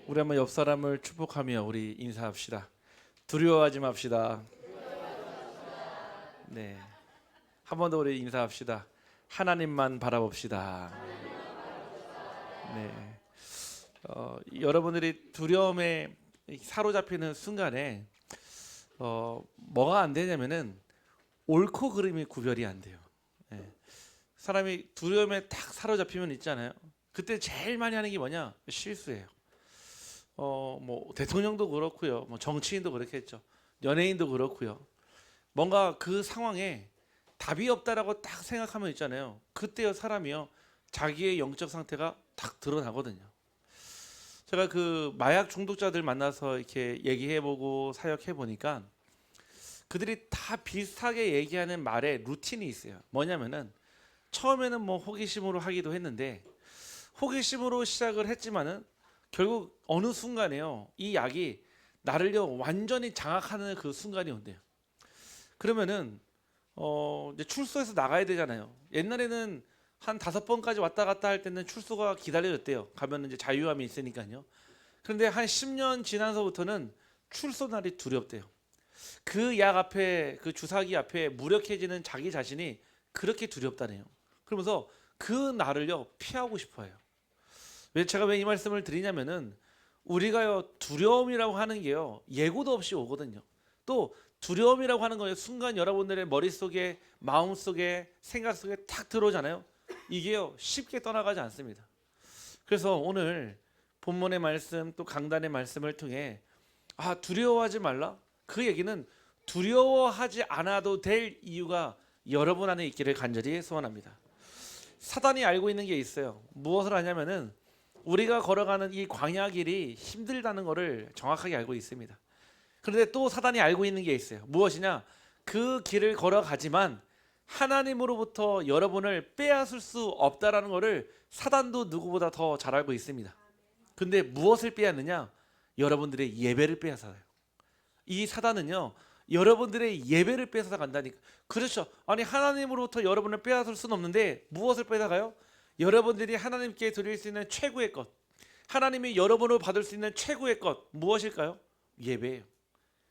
우리 한번 옆 사람을 축복하며 우리 인사합시다. 두려워하지 맙시다. 네, 한 번 더 우리 인사합시다. 하나님만 바라봅시다. 네, 여러분들이 두려움에 사로잡히는 순간에 뭐가 안 되냐면은 옳고 그름이 구별이 안 돼요. 네. 사람이 두려움에 딱 사로잡히면 있잖아요. 그때 제일 많이 하는 게 뭐냐? 실수예요. 뭐 대통령도 그렇고요, 뭐 정치인도 그렇겠죠, 연예인도 그렇고요. 뭔가 그 상황에 답이 없다라고 딱 생각하면 있잖아요. 그때요 사람이요 자기의 영적 상태가 딱 드러나거든요. 제가 그 마약 중독자들 만나서 이렇게 얘기해보고 사역해보니까 그들이 다 비슷하게 얘기하는 말에 루틴이 있어요. 뭐냐면은 처음에는 뭐 호기심으로 하기도 했는데 호기심으로 시작을 했지만은 결국 어느 순간에요 이 약이 나를요 완전히 장악하는 그 순간이 온대요. 그러면은 이제 출소해서 나가야 되잖아요. 옛날에는 한 5번까지 왔다 갔다 할 때는 출소가 기다려졌대요. 가면 이제 자유함이 있으니까요. 그런데 한 10년 지나서부터는 출소 날이 두렵대요. 그 약 앞에, 그 주사기 앞에 무력해지는 자기 자신이 그렇게 두렵다네요. 그러면서 그 날을요 피하고 싶어해요. 제가 왜 이 말씀을 드리냐면은 우리가요 두려움이라고 하는 게요 예고도 없이 오거든요. 또 두려움이라고 하는 거예요 순간 여러분들의 머릿속에, 마음속에, 생각 속에 탁 들어오잖아요. 이게요 쉽게 떠나가지 않습니다. 그래서 오늘 본문의 말씀 또 강단의 말씀을 통해 두려워하지 말라, 그 얘기는 두려워하지 않아도 될 이유가 여러분 안에 있기를 간절히 소원합니다. 사단이 알고 있는 게 있어요. 무엇을 하냐면은 우리가 걸어가는 이 광야 길이 힘들다는 것을 정확하게 알고 있습니다. 그런데 또 사단이 알고 있는 게 있어요. 무엇이냐? 그 길을 걸어가지만 하나님으로부터 여러분을 빼앗을 수 없다라는 것을 사단도 누구보다 더 잘 알고 있습니다. 근데 무엇을 빼앗느냐? 여러분들의 예배를 빼앗아요. 이 사단은요 여러분들의 예배를 빼앗아 간다니까. 그렇죠. 아니 하나님으로부터 여러분을 빼앗을 수는 없는데 무엇을 빼앗아가요? 여러분들이 하나님께 드릴 수 있는 최고의 것, 하나님이 여러분을 받을 수 있는 최고의 것 무엇일까요? 예배예요.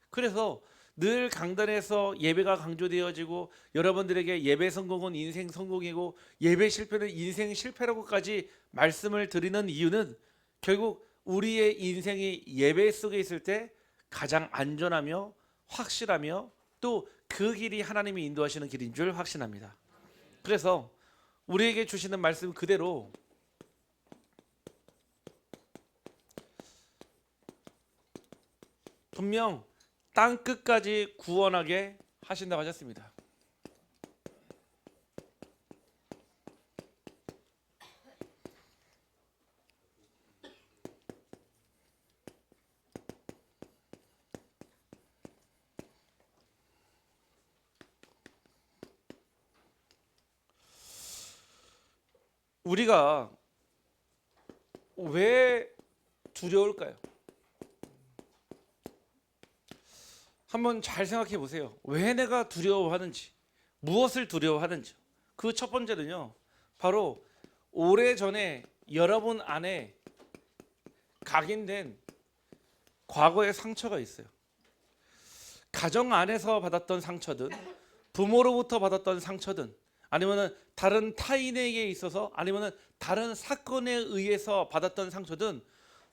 그래서 늘 강단에서 예배가 강조되어지고 여러분들에게 예배 성공은 인생 성공이고 예배 실패는 인생 실패라고까지 말씀을 드리는 이유는 결국 우리의 인생이 예배 속에 있을 때 가장 안전하며 확실하며 또 그 길이 하나님이 인도하시는 길인 줄 확신합니다. 그래서 우리에게 주시는 말씀 그대로 분명 땅 끝까지 구원하게 하신다고 하셨습니다. 우리가 왜 두려울까요? 한번 잘 생각해 보세요. 왜 내가 두려워하는지, 무엇을 두려워하는지. 그 첫 번째는요 바로 오래전에 여러분 안에 각인된 과거의 상처가 있어요. 가정 안에서 받았던 상처든 부모로부터 받았던 상처든 아니면은 다른 타인에게 있어서 아니면은 다른 사건에 의해서 받았던 상처든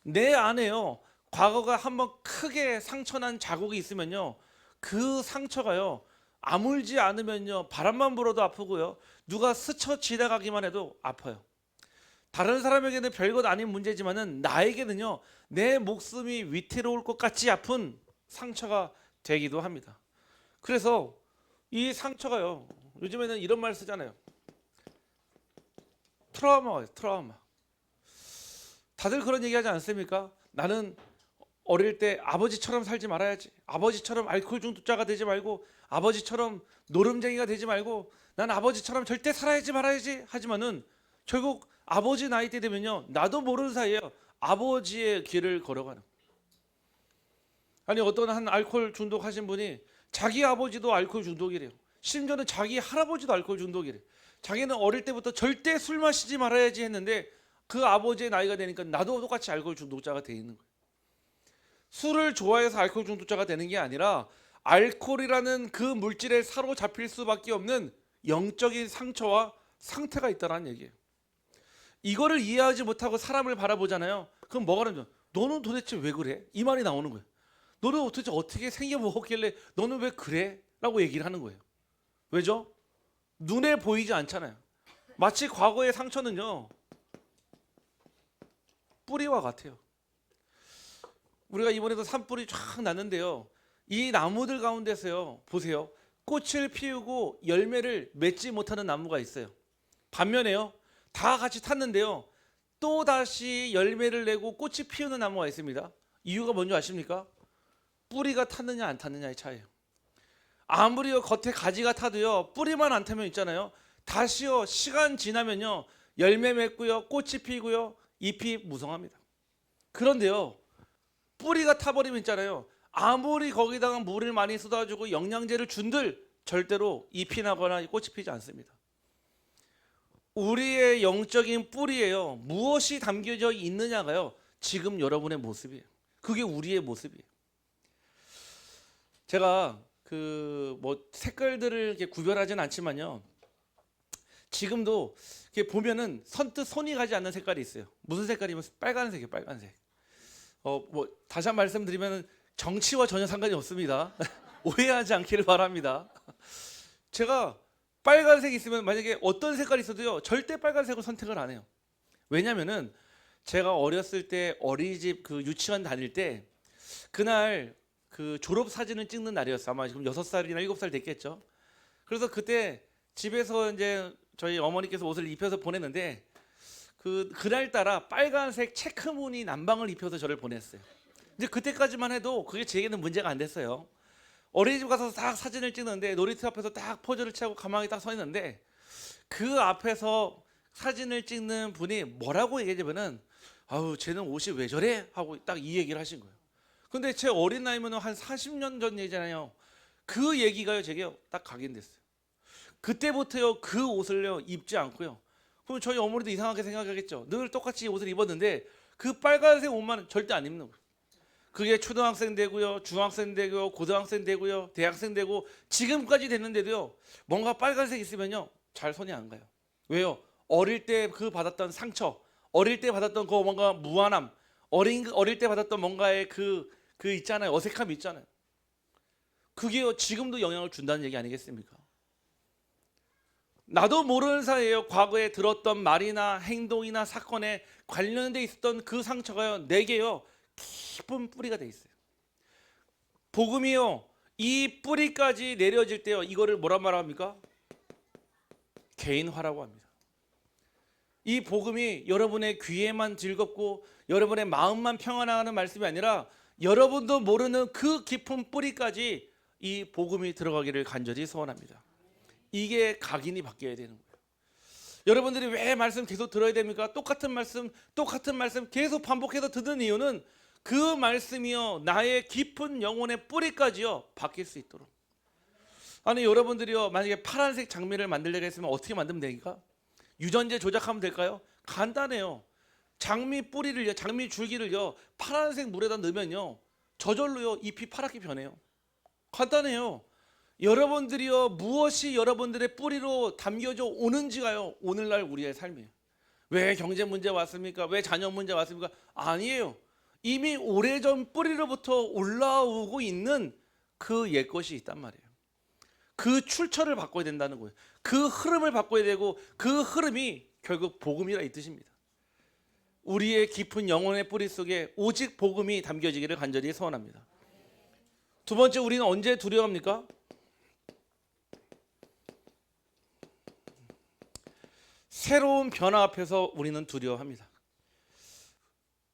내 안에요 과거가 한번 크게 상처난 자국이 있으면요 그 상처가요 아물지 않으면요 바람만 불어도 아프고요 누가 스쳐 지나가기만 해도 아파요. 다른 사람에게는 별것 아닌 문제지만은 나에게는요 내 목숨이 위태로울 것 같이 아픈 상처가 되기도 합니다. 그래서 이 상처가요 요즘에는 이런 말 쓰잖아요. 트라우마예요, 트라우마. 다들 그런 얘기 하지 않습니까? 나는 어릴 때 아버지처럼 살지 말아야지. 아버지처럼 알코올 중독자가 되지 말고 아버지처럼 노름쟁이가 되지 말고 난 아버지처럼 절대 살아야지 말아야지 하지만은 결국 아버지 나이 때 되면요 나도 모르는 사이에 아버지의 길을 걸어가는. 아니 어떤 한 알코올 중독하신 분이 자기 아버지도 알코올 중독이래요. 심지어는 자기 할아버지도 알코올 중독이래. 자기는 어릴 때부터 절대 술 마시지 말아야지 했는데 그 아버지의 나이가 되니까 나도 똑같이 알코올 중독자가 돼 있는 거예요. 술을 좋아해서 알코올 중독자가 되는 게 아니라 알코올이라는 그 물질에 사로잡힐 수밖에 없는 영적인 상처와 상태가 있다는 얘기예요. 이거를 이해하지 못하고 사람을 바라보잖아요. 그럼 뭐가 되죠? 너는 도대체 왜 그래? 이 말이 나오는 거예요. 너는 도대체 어떻게 생겨 먹었길래 너는 왜 그래? 라고 얘기를 하는 거예요. 왜죠? 눈에 보이지 않잖아요. 마치 과거의 상처는요, 뿌리와 같아요. 우리가 이번에도 산불이 쫙 났는데요, 이 나무들 가운데서요, 보세요, 꽃을 피우고 열매를 맺지 못하는 나무가 있어요. 반면에요, 다 같이 탔는데요, 또 다시 열매를 내고 꽃이 피우는 나무가 있습니다. 이유가 뭔지 아십니까? 뿌리가 탔느냐 안 탔느냐의 차이예요. 아무리 겉에 가지가 타도요, 뿌리만 안 타면 있잖아요, 다시요 시간 지나면요 열매 맺고요, 꽃이 피고요, 잎이 무성합니다. 그런데요, 뿌리가 타버리면 있잖아요, 아무리 거기다가 물을 많이 쏟아주고 영양제를 준들 절대로 잎이 나거나 꽃이 피지 않습니다. 우리의 영적인 뿌리에요, 무엇이 담겨져 있느냐가요, 지금 여러분의 모습이에요. 그게 우리의 모습이에요. 제가 색깔들을 이렇게 구별하진 않지만요, 지금도 이렇게 보면은 선뜻 손이 가지 않는 색깔이 있어요. 무슨 색깔이면 빨간색이에요, 빨간색. 다시 한 번 말씀드리면 정치와 전혀 상관이 없습니다. 오해하지 않기를 바랍니다. 제가 빨간색이 있으면 만약에 어떤 색깔이 있어도요, 절대 빨간색을 선택을 안 해요. 왜냐면은 제가 어렸을 때 어린이집 유치원 다닐 때 그날 졸업 사진을 찍는 날이었어요. 아마 지금 6살이나 7살 됐겠죠. 그래서 그때 집에서 이제 저희 어머니께서 옷을 입혀서 보냈는데 그날따라 빨간색 체크무늬 남방을 입혀서 저를 보냈어요. 이제 그때까지만 해도 그게 제게는 문제가 안 됐어요. 어린이집 가서 딱 사진을 찍는데 놀이터 앞에서 딱 포즈를 취하고 가만히 딱 서 있는데 그 앞에서 사진을 찍는 분이 뭐라고 얘기하냐면은 아우 쟤는 옷이 왜 저래? 하고 딱 이 얘기를 하신 거예요. 근데 제 어린 나이면 한 40년 전 얘기잖아요. 그 얘기가요 제게 딱 각인됐어요. 그때부터요 그 옷을요 입지 않고요. 그럼 저희 어머니도 이상하게 생각하겠죠. 늘 똑같이 옷을 입었는데 그 빨간색 옷만 절대 안 입는 거예요. 그게 초등학생 되고요, 중학생 되고요, 고등학생 되고요, 대학생 되고 지금까지 됐는데도요, 뭔가 빨간색 있으면요 잘 손이 안 가요. 왜요? 어릴 때 받았던 상처, 어릴 때 받았던 뭔가 무한함, 어릴 때 받았던 뭔가의 있잖아요, 어색함이 있잖아요. 그게요 지금도 영향을 준다는 얘기 아니겠습니까? 나도 모르는 사이에요, 과거에 들었던 말이나 행동이나 사건에 관련돼 있었던 그 상처가요 내게요 깊은 뿌리가 돼 있어요. 복음이요 이 뿌리까지 내려질 때요 이거를 뭐라 말합니까? 개인화라고 합니다. 이 복음이 여러분의 귀에만 즐겁고 여러분의 마음만 평안하는 말씀이 아니라 여러분도 모르는 그 깊은 뿌리까지 이 복음이 들어가기를 간절히 소원합니다. 이게 각인이 바뀌어야 되는 거예요. 여러분들이 왜 말씀 계속 들어야 됩니까? 똑같은 말씀 계속 반복해서 듣는 이유는 그 말씀이요 나의 깊은 영혼의 뿌리까지요 바뀔 수 있도록. 아니 여러분들이요 만약에 파란색 장미를 만들려고 했으면 어떻게 만들면 됩니까? 유전자 조작하면 될까요? 간단해요. 장미 뿌리를요, 장미 줄기를요 파란색 물에다 넣으면요 저절로요 잎이 파랗게 변해요. 간단해요. 여러분들이요 무엇이 여러분들의 뿌리로 담겨져 오는지가요 오늘날 우리의 삶이에요. 왜 경제 문제 왔습니까? 왜 자녀 문제 왔습니까? 아니에요. 이미 오래전 뿌리로부터 올라오고 있는 그 옛것이 있단 말이에요. 그 출처를 바꿔야 된다는 거예요. 그 흐름을 바꿔야 되고 그 흐름이 결국 복음이라 이 뜻입니다. 우리의 깊은 영혼의 뿌리 속에 오직 복음이 담겨지기를 간절히 소원합니다. 두 번째, 우리는 언제 두려워합니까? 새로운 변화 앞에서 우리는 두려워합니다.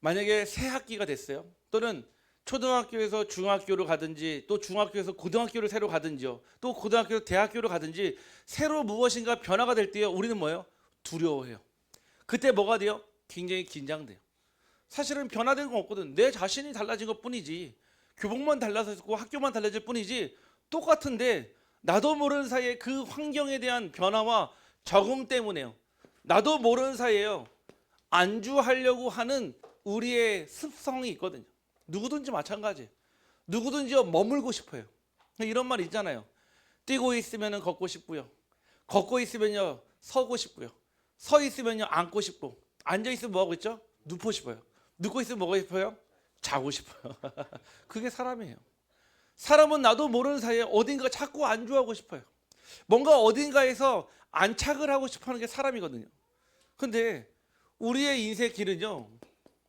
만약에 새 학기가 됐어요. 또는 초등학교에서 중학교로 가든지 또 중학교에서 고등학교를 새로 가든지요. 또 고등학교에서 대학교로 가든지 새로 무엇인가 변화가 될 때요. 우리는 뭐예요? 두려워해요. 그때 뭐가 돼요? 굉장히 긴장돼요. 사실은 변화된 건 없거든. 내 자신이 달라진 것 뿐이지. 교복만 달라졌고 학교만 달라질 뿐이지 똑같은데 나도 모르는 사이에 그 환경에 대한 변화와 적응 때문에요. 나도 모르는 사이에요. 안주하려고 하는 우리의 습성이 있거든요. 누구든지 마찬가지. 누구든지 머물고 싶어요. 이런 말 있잖아요. 뛰고 있으면 걷고 싶고요. 걷고 있으면요 서고 싶고요. 서 있으면요 앉고 싶고, 앉아 있으면 뭐 하고 있죠? 눕고 싶어요. 눕고 있으면 뭐가 싶어요? 자고 싶어요. 그게 사람이에요. 사람은 나도 모르는 사이에 어딘가 자꾸 안주하고 싶어요. 뭔가 어딘가에서 안착을 하고 싶어하는 게 사람이거든요. 근데 우리의 인생 길은요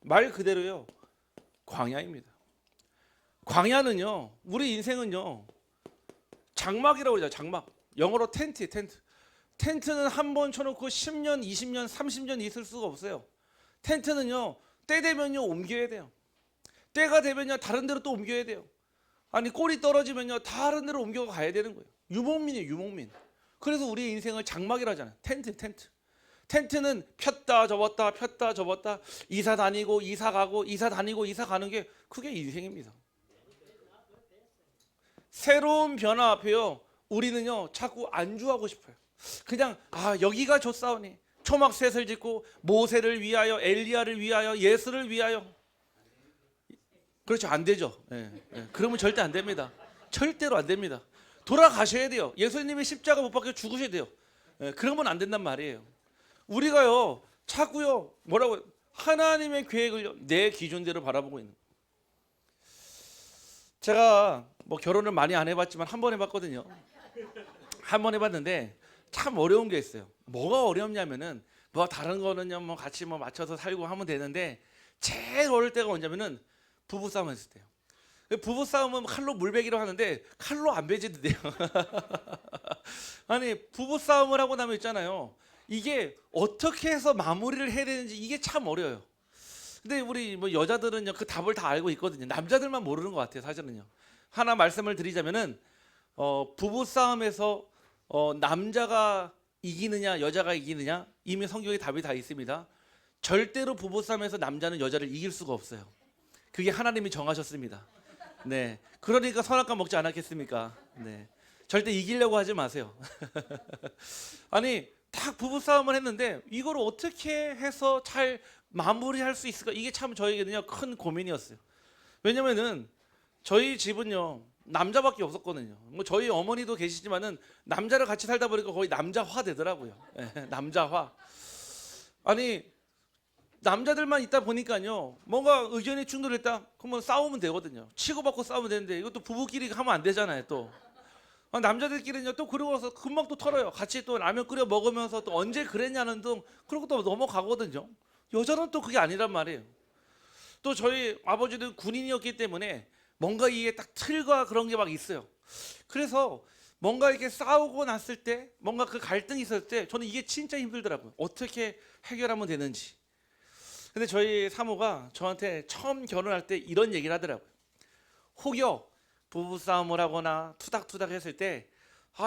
말 그대로요 광야입니다. 광야는요 우리 인생은요 장막이라고 그러죠. 장막. 영어로 텐트. 텐트는 한 번 쳐놓고 10년, 20년, 30년 있을 수가 없어요. 텐트는요 때 되면요 옮겨야 돼요. 때가 되면요 다른 데로 또 옮겨야 돼요. 아니 꼴이 떨어지면요 다른 데로 옮겨가야 되는 거예요. 유목민이에요, 유목민. 그래서 우리 인생을 장막이라 하잖아요. 텐트. 텐트는 폈다 접었다 이사 다니고 이사 가고 이사 다니고 이사 가는 게 그게 인생입니다. 새로운 변화 앞에요 우리는요 자꾸 안주하고 싶어요. 그냥 여기가 좋사오니 초막셋을 짓고 모세를 위하여, 엘리야를 위하여, 예수를 위하여. 그렇죠, 안 되죠. 그러면 절대 안 됩니다. 절대로 안 됩니다. 돌아가셔야 돼요. 예수님이 십자가 못 박혀 죽으셔야 돼요. 그러면 안 된단 말이에요. 우리가요 자꾸요 뭐라고 하나님의 계획을 내 기준대로 바라보고 있는. 제가 뭐 결혼을 많이 안 해봤지만 한 번 해봤거든요. 한 번 해봤는데 참 어려운 게 있어요. 뭐가 어렵냐면은 뭐 다른 거는요 뭐 같이 뭐 맞춰서 살고 하면 되는데 제일 어려울 때가 언제냐면은 부부싸움 했을 때요. 부부싸움은 칼로 물베기로 하는데 칼로 안 베지도 돼요. 아니 부부싸움을 하고 나면 있잖아요. 이게 어떻게 해서 마무리를 해야 되는지 이게 참 어려워요. 근데 우리 뭐 여자들은요 그 답을 다 알고 있거든요. 남자들만 모르는 것 같아요. 사실은요. 하나 말씀을 드리자면은 부부싸움에서 남자가 이기느냐 여자가 이기느냐 이미 성경에 답이 다 있습니다. 절대로 부부싸움에서 남자는 여자를 이길 수가 없어요. 그게 하나님이 정하셨습니다. 네, 그러니까 선악과 먹지 않았겠습니까? 네, 절대 이기려고 하지 마세요. 아니 딱 부부싸움을 했는데 이걸 어떻게 해서 잘 마무리할 수 있을까? 이게 참 저에게는요 큰 고민이었어요. 왜냐면은 저희 집은요 남자밖에 없었거든요. 뭐 저희 어머니도 계시지만은 남자를 같이 살다 보니까 거의 남자화 되더라고요. 남자화. 아니 남자들만 있다 보니까요 뭔가 의견이 충돌했다 그러면 싸우면 되거든요. 치고받고 싸우면 되는데 이것도 부부끼리 하면 안 되잖아요. 또 남자들끼리는요 또 그러고 나서 금방 또 털어요. 같이 또 라면 끓여 먹으면서 또 언제 그랬냐는 등 그러고 또 넘어가거든요. 여자는 또 그게 아니란 말이에요. 또 저희 아버지는 군인이었기 때문에 뭔가 이게 딱 틀과 그런 게 막 있어요. 그래서 뭔가 이렇게 싸우고 났을 때 뭔가 그 갈등이 있을 때 저는 이게 진짜 힘들더라고요. 어떻게 해결하면 되는지. 근데 저희 사모가 저한테 처음 결혼할 때 이런 얘기를 하더라고요. 혹여 부부싸움을 하거나 투닥투닥 했을 때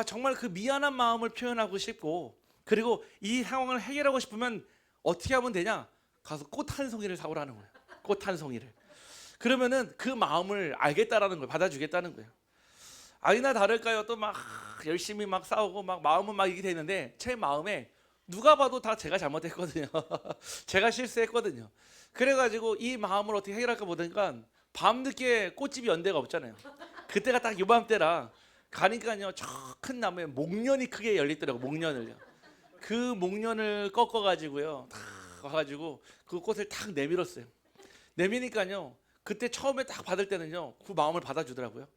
정말 그 미안한 마음을 표현하고 싶고 그리고 이 상황을 해결하고 싶으면 어떻게 하면 되냐? 가서 꽃 한 송이를 사오라는 거예요. 꽃 한 송이를. 그러면은 그 마음을 알겠다라는 거예요. 받아주겠다는 거예요. 아니나 다를까요? 또 막 열심히 막 싸우고 막 마음은 막 이게 되는데 제 마음에 누가 봐도 다 제가 잘못했거든요. 제가 실수했거든요. 그래가지고 이 마음을 어떻게 해결할까 보니까 밤늦게 꽃집이 연대가 없잖아요. 그때가 딱 요맘때라 가니까요 저 큰 나무에 목련이 크게 열리더라고요. 목련을요. 그 목련을 꺾어가지고요 딱 와가지고 그 꽃을 탁 내밀었어요. 내미니까요 그때 처음에 딱 받을 때는요 그 마음을 받아주더라고요.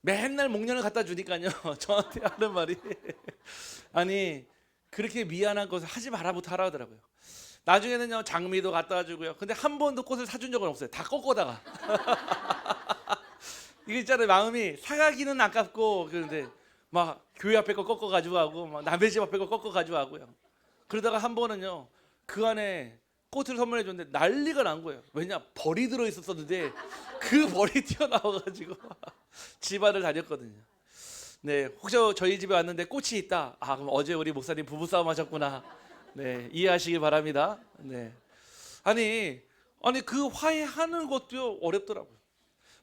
맨날 목련을 갖다 주니까요 저한테 하는 말이 아니 그렇게 미안한 것을 하지 말아부터 하라 하더라고요. 나중에는요 장미도 갖다 주고요. 근데 한 번도 꽃을 사준 적은 없어요. 다 꺾어다가 이게 있잖아요. 마음이 사가기는 아깝고 그런데 막 교회 앞에 거 꺾어 가지고 하고 막 남의 집 앞에 거 꺾어 가지고 하고요. 그러다가 한 번은요 그 안에 꽃을 선물해 줬는데 난리가 난 거예요. 왜냐 벌이 들어 있었었는데 그 벌이 튀어나와가지고 집안을 다녔거든요. 네, 혹시 저희 집에 왔는데 꽃이 있다. 그럼 어제 우리 목사님 부부싸움 하셨구나. 네, 이해하시기 바랍니다. 네, 아니 그 화해하는 것도 어렵더라고요.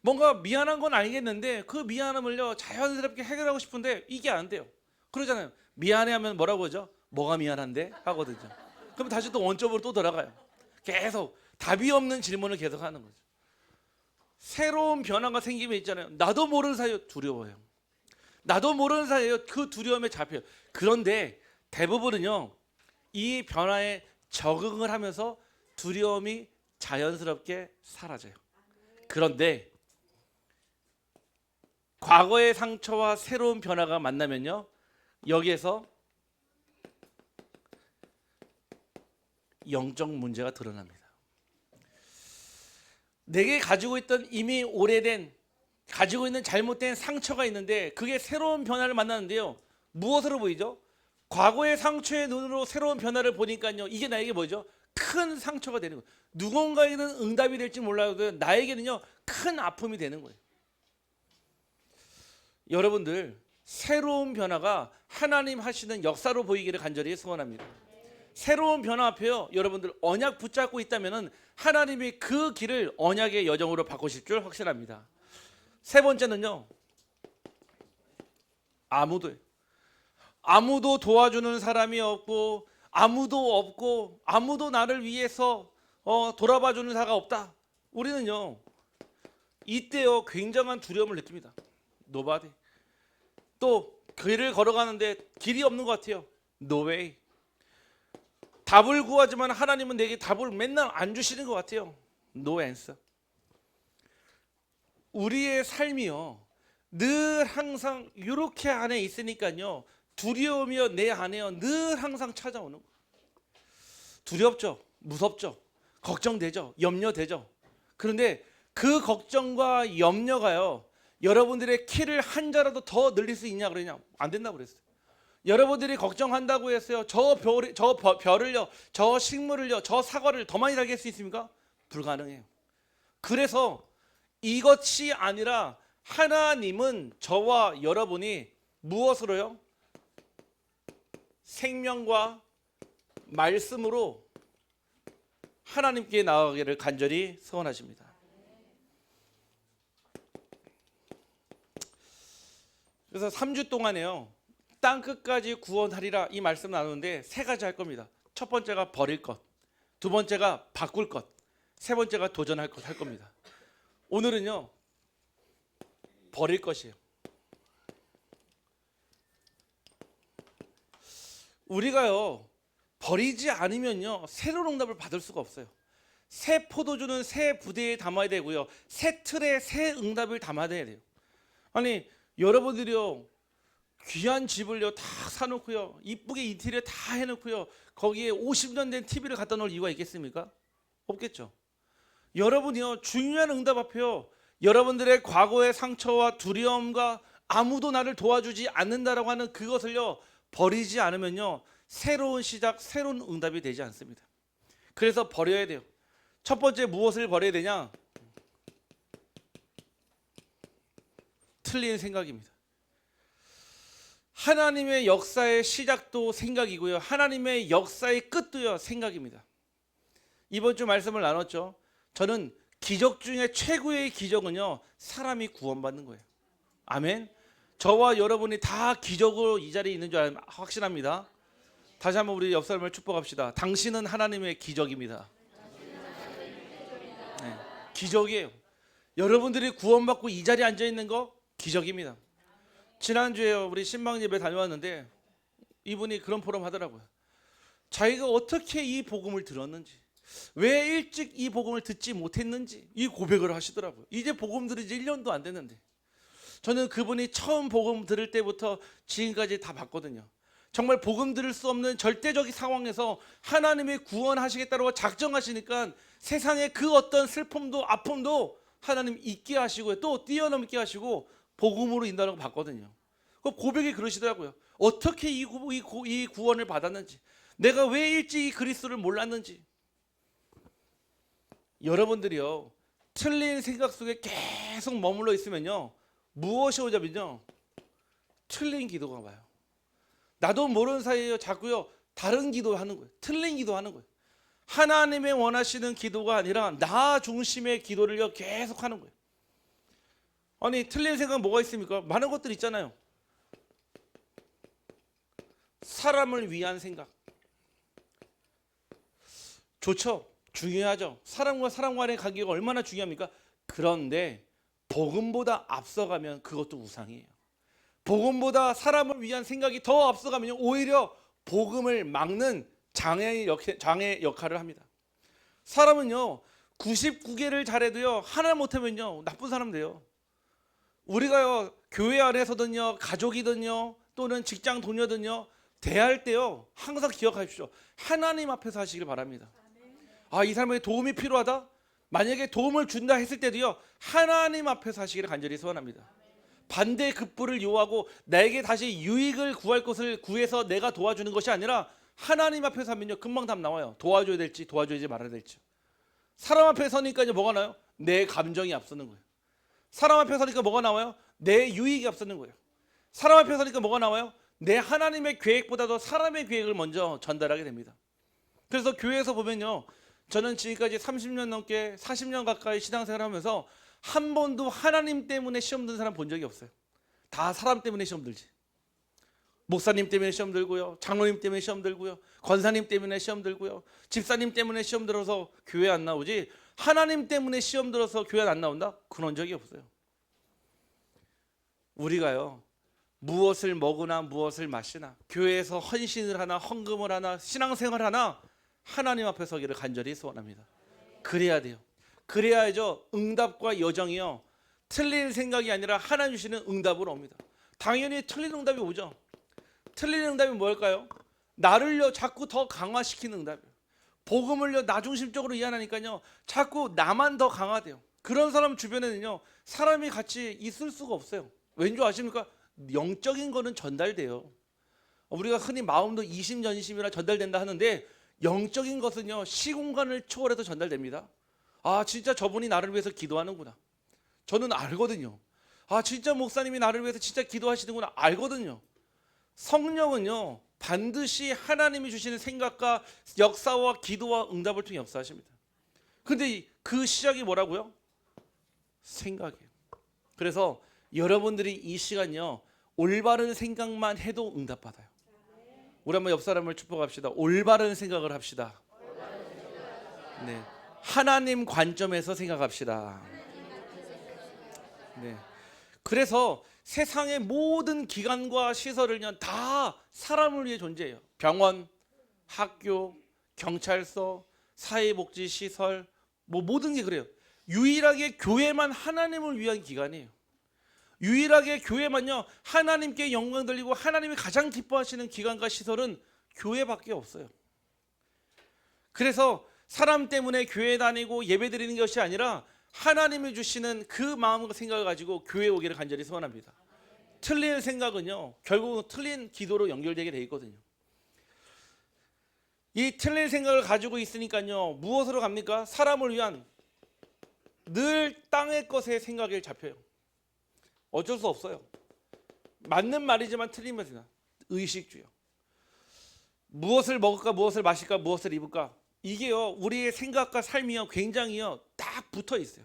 뭔가 미안한 건 알겠는데 그 미안함을요 자연스럽게 해결하고 싶은데 이게 안 돼요. 그러잖아요. 미안해하면 뭐라고 하죠? 뭐가 미안한데? 하거든요. 그럼 다시 또 원점으로 또 돌아가요. 계속 답이 없는 질문을 계속 하는 거죠. 새로운 변화가 생기면 있잖아요. 나도 모르는 사이에 두려워요. 나도 모르는 사이에 그 두려움에 잡혀요. 그런데 대부분은요, 이 변화에 적응을 하면서 두려움이 자연스럽게 사라져요. 그런데 과거의 상처와 새로운 변화가 만나면요, 여기에서 영적 문제가 드러납니다. 내게 가지고 있던 이미 오래된, 가지고 있는 잘못된 상처가 있는데 그게 새로운 변화를 만나는데요, 무엇으로 보이죠? 과거의 상처의 눈으로 새로운 변화를 보니까요, 이게 나에게 뭐죠? 큰 상처가 되는 거예요. 누군가에게는 응답이 될지 몰라도 나에게는요, 큰 아픔이 되는 거예요. 여러분들, 새로운 변화가 하나님 하시는 역사로 보이기를 간절히 소원합니다. 새로운 변화 앞에요, 여러분들 언약 붙잡고 있다면 하나님이 그 길을 언약의 여정으로 바꾸실 줄 확신합니다. 세 번째는요, 아무도 도와주는 사람이 없고 아무도 나를 위해서 돌아봐주는 자가 없다. 우리는요, 이때요 굉장한 두려움을 느낍니다. Nobody. 또 길을 걸어가는데 길이 없는 것 같아요. No way. 답을 구하지만 하나님은 내게 답을 맨날 안 주시는 것 같아요. No answer. 우리의 삶이요, 늘 항상 이렇게 안에 있으니까요, 두려움이요 내 안에요 늘 항상 찾아오는 거예요. 두렵죠, 무섭죠, 걱정되죠, 염려되죠. 그런데 그 걱정과 염려가요, 여러분들의 키를 한 자라도 더 늘릴 수 있냐 그러냐? 안 된다고 그랬어요. 여러분들이 걱정한다고 했어요, 저 별을요, 저 식물을요, 저 사과를 더 많이 달게 할 수 있습니까? 불가능해요. 그래서 이것이 아니라 하나님은 저와 여러분이 무엇으로요? 생명과 말씀으로 하나님께 나아가기를 간절히 소원하십니다. 그래서 3주 동안에요, 땅 끝까지 구원하리라 이 말씀 나누는데 세 가지 할 겁니다. 첫 번째가 버릴 것, 두 번째가 바꿀 것, 세 번째가 도전할 것 할 겁니다. 오늘은요, 버릴 것이에요. 우리가요, 버리지 않으면요, 새로운 응답을 받을 수가 없어요. 새 포도주는 새 부대에 담아야 되고요, 새 틀에 새 응답을 담아야 돼요. 아니, 여러분들이요, 귀한 집을요 다 사놓고요, 이쁘게 인테리어 다 해놓고요, 거기에 50년 된 TV를 갖다 놓을 이유가 있겠습니까? 없겠죠. 여러분이요, 중요한 응답 앞에요, 여러분들의 과거의 상처와 두려움과 아무도 나를 도와주지 않는다라고 하는 그것을요 버리지 않으면요, 새로운 시작, 새로운 응답이 되지 않습니다. 그래서 버려야 돼요. 첫 번째 무엇을 버려야 되냐? 틀린 생각입니다. 하나님의 역사의 시작도 생각이고요, 하나님의 역사의 끝도요 생각입니다. 이번 주 말씀을 나눴죠. 저는 기적 중에 최고의 기적은요, 사람이 구원받는 거예요. 아멘. 저와 여러분이 다 기적으로 이 자리에 있는 줄 확신합니다. 다시 한번 우리 옆 사람을 축복합시다. 당신은 하나님의 기적입니다. 네, 기적이에요. 여러분들이 구원받고 이 자리에 앉아 있는 거 기적입니다. 지난주에 우리 신방 예배 다녀왔는데 이분이 그런 포럼 하더라고요. 자기가 어떻게 이 복음을 들었는지, 왜 일찍 이 복음을 듣지 못했는지 이 고백을 하시더라고요. 이제 복음 들은 지 1년도 안 됐는데. 저는 그분이 처음 복음 들을 때부터 지금까지 다 봤거든요. 정말 복음 들을 수 없는 절대적인 상황에서 하나님이 구원하시겠다고 작정하시니까 세상에 그 어떤 슬픔도 아픔도 하나님 잊게 하시고 또 뛰어넘게 하시고 복음으로 인도하는 거 봤거든요. 그 고백이 그러시더라고요. 어떻게 이 구원을 받았는지, 내가 왜 일찍 이 그리스도를 몰랐는지. 여러분들이요, 틀린 생각 속에 계속 머물러 있으면요, 무엇이 오냐면요, 틀린 기도가 와요. 나도 모르는 사이에 자꾸요 다른 기도하는 거예요. 틀린 기도하는 거예요. 하나님의 원하시는 기도가 아니라 나 중심의 기도를요 계속 하는 거예요. 아니, 틀린 생각은 뭐가 있습니까? 많은 것들 있잖아요. 사람을 위한 생각 좋죠, 중요하죠. 사람과 사람 간의 관계가 얼마나 중요합니까? 그런데 복음보다 앞서가면 그것도 우상이에요. 복음보다 사람을 위한 생각이 더 앞서가면 오히려 복음을 막는 장애 역할을 합니다. 사람은요 99개를 잘해도요 하나 못하면요 나쁜 사람 돼요. 우리가요 교회 안에서든요 가족이든요 또는 직장 동료든요 대할 때요 항상 기억하십시오. 하나님 앞에서 하시길 바랍니다. 아, 이 사람에게 도움이 필요하다? 만약에 도움을 준다 했을 때도요 하나님 앞에서 하시기를 간절히 소원합니다. 반대급부를 요하고 나에게 다시 유익을 구할 것을 구해서 내가 도와주는 것이 아니라 하나님 앞에서 하면요 금방 답 나와요. 도와줘야 될지 도와줘야지 말아야 될지. 사람 앞에 서니까 이제 뭐가 나요? 내 감정이 앞서는 거예요. 사람 앞에 서니까 뭐가 나와요? 내 유익이 앞서는 거예요. 사람 앞에 서니까 뭐가 나와요? 내 하나님의 계획보다도 사람의 계획을 먼저 전달하게 됩니다. 그래서 교회에서 보면요 저는 지금까지 30년 넘게 40년 가까이 신앙생활을 하면서 한 번도 하나님 때문에 시험 든 사람 본 적이 없어요. 다 사람 때문에 시험 들지. 목사님 때문에 시험 들고요, 장로님 때문에 시험 들고요, 권사님 때문에 시험 들고요, 집사님 때문에 시험 들어서 교회 안 나오지, 하나님 때문에 시험 들어서 교회 안 나온다? 그런 적이 없어요. 우리가요 무엇을 먹으나 무엇을 마시나 교회에서 헌신을 하나 헌금을 하나 신앙생활 하나 하나님 앞에 서기를 간절히 소원합니다. 그래야 돼요. 그래야죠 응답과 여정이요 틀린 생각이 아니라 하나님 주시는 응답으로 옵니다. 당연히 틀린 응답이 오죠. 틀린 응답이 뭘까요? 나를요 자꾸 더 강화시키는 응답이에요. 복음을요 나 중심적으로 이해하니까요 자꾸 나만 더 강화돼요. 그런 사람 주변에는요 사람이 같이 있을 수가 없어요. 왠지 아십니까? 영적인 거는 전달돼요. 우리가 흔히 마음도 이심전심이라 전달된다 하는데 영적인 것은요 시공간을 초월해서 전달됩니다. 아 진짜 저분이 나를 위해서 기도하는구나. 저는 알거든요. 아 진짜 목사님이 나를 위해서 진짜 기도하시는구나 알거든요. 성령은요 반드시 하나님이 주시는 생각과 역사와 기도와 응답을 통해 역사하십니다. 근데 그 시작이 뭐라고요? 생각이에요. 그래서 여러분들이 이 시간요 올바른 생각만 해도 응답받아요. 우리 한번 옆 사람을 축복합시다. 올바른 생각을 합시다. 네, 하나님 관점에서 생각합시다. 네. 그래서 세상의 모든 기관과 시설을 그냥 다 사람을 위해 존재해요. 병원, 학교, 경찰서, 사회복지시설 뭐 모든 게 그래요. 유일하게 교회만 하나님을 위한 기관이에요. 유일하게 교회만요 하나님께 영광 돌리고 하나님이 가장 기뻐하시는 기관과 시설은 교회밖에 없어요. 그래서 사람 때문에 교회 다니고 예배 드리는 것이 아니라 하나님이 주시는 그 마음과 생각을 가지고 교회에 오기를 간절히 소원합니다. 틀린 생각은요 결국은 틀린 기도로 연결되게 돼 있거든요. 이 틀린 생각을 가지고 있으니까요 무엇으로 갑니까? 사람을 위한 늘 땅의 것에 생각이 잡혀요. 어쩔 수 없어요. 맞는 말이지만 틀린 말이나 의식주요. 무엇을 먹을까 무엇을 마실까 무엇을 입을까 이게요 우리의 생각과 삶이요 굉장히요 딱 붙어 있어요.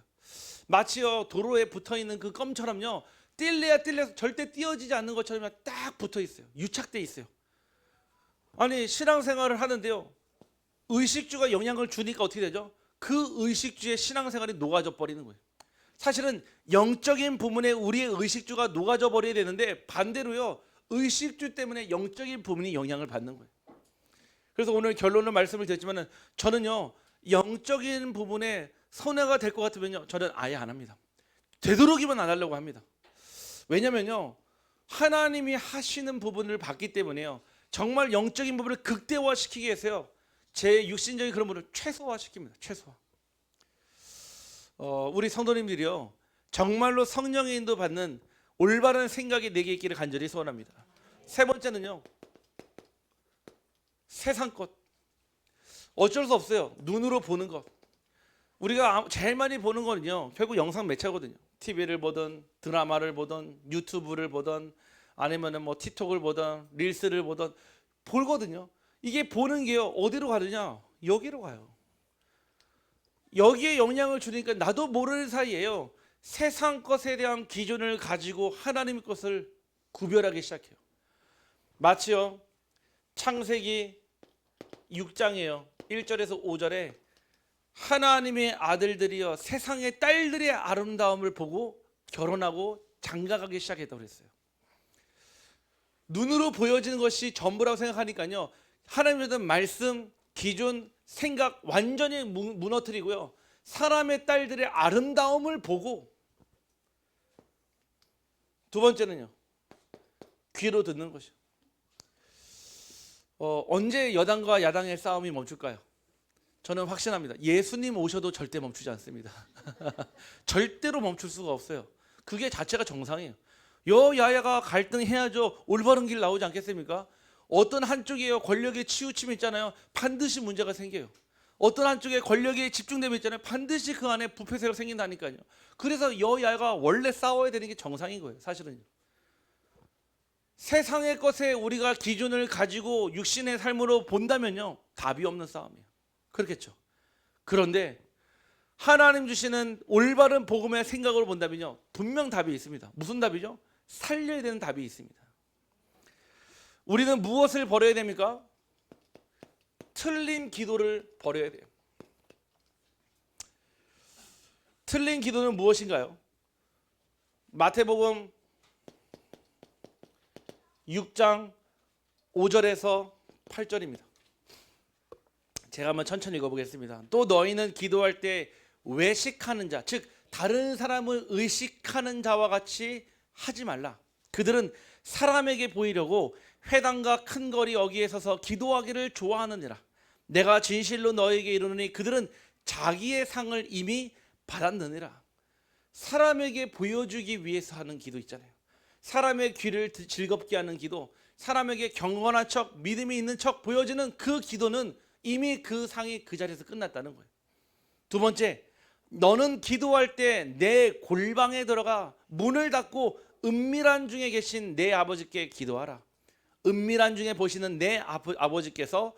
마치요 도로에 붙어 있는 그 껌처럼요 뛸래야 뛸래서 절대 띄어지지 않는 것처럼 딱 붙어 있어요. 유착돼 있어요. 아니 신앙생활을 하는데요 의식주가 영향을 주니까 어떻게 되죠? 그 의식주의 신앙생활이 녹아져 버리는 거예요. 사실은 영적인 부분에 우리의 의식주가 녹아져 버려야 되는데 반대로요 의식주 때문에 영적인 부분이 영향을 받는 거예요. 그래서 오늘 결론을 말씀을 드렸지만 저는요 영적인 부분에 손해가 될 것 같으면요 저는 아예 안 합니다. 되도록이면 안 하려고 합니다. 왜냐면요 하나님이 하시는 부분을 봤기 때문에요 정말 영적인 부분을 극대화시키기 위해서요 제 육신적인 그런 부분을 최소화시킵니다. 최소화. 우리 성도님들이요 정말로 성령의 인도 받는 올바른 생각이 내게 있기를 간절히 소원합니다. 세 번째는요 세상 것. 어쩔 수 없어요. 눈으로 보는 것. 우리가 제일 많이 보는 거는요 결국 영상 매체거든요. TV를 보든 드라마를 보든 유튜브를 보든 아니면은 뭐 틱톡을 보든 릴스를 보든 보거든요. 이게 보는 게요 어디로 가느냐? 여기로 가요. 여기에 영향을 주니까 나도 모르는 사이에요 세상 것에 대한 기준을 가지고 하나님 것을 구별하기 시작해요. 마치요 창세기 6장이에요 1절에서 5절에 하나님의 아들들이여 세상의 딸들의 아름다움을 보고 결혼하고 장가가기 시작했다고 그랬어요. 눈으로 보여지는 것이 전부라고 생각하니까요, 하나님의 든 말씀, 기준, 생각 완전히 무너뜨리고요, 사람의 딸들의 아름다움을 보고, 두 번째는요, 귀로 듣는 것이요. 언제 여당과 야당의 싸움이 멈출까요? 저는 확신합니다. 예수님 오셔도 절대 멈추지 않습니다. 절대로 멈출 수가 없어요. 그게 자체가 정상이에요. 여야가 갈등해야죠. 올바른 길 나오지 않겠습니까? 어떤 한쪽에 권력의 치우침이 있잖아요. 반드시 문제가 생겨요. 어떤 한쪽에 권력이 집중되면 있잖아요. 반드시 그 안에 부패세가 생긴다니까요. 그래서 여야가 원래 싸워야 되는 게 정상인 거예요. 사실은요. 세상의 것에 우리가 기준을 가지고 육신의 삶으로 본다면요, 답이 없는 싸움이에요. 그렇겠죠. 그런데 하나님 주시는 올바른 복음의 생각으로 본다면요, 분명 답이 있습니다. 무슨 답이죠? 살려야 되는 답이 있습니다. 우리는 무엇을 버려야 됩니까? 틀린 기도를 버려야 돼요. 틀린 기도는 무엇인가요? 마태복음 6장 5절에서 8절입니다. 제가 한번 천천히 읽어보겠습니다. 또 너희는 기도할 때 외식하는 자, 즉 다른 사람을 의식하는 자와 같이 하지 말라. 그들은 사람에게 보이려고 회당과 큰 거리 어귀에 서서 기도하기를 좋아하느니라. 내가 진실로 너희에게 이르노니 그들은 자기의 상을 이미 받았느니라. 사람에게 보여주기 위해서 하는 기도 있잖아요. 사람의 귀를 즐겁게 하는 기도, 사람에게 경건한 척, 믿음이 있는 척 보여지는 그 기도는 이미 그 상이 그 자리에서 끝났다는 거예요. 두 번째, 너는 기도할 때 내 골방에 들어가 문을 닫고 은밀한 중에 계신 내 아버지께 기도하라. 은밀한 중에 보시는 내 아버지께서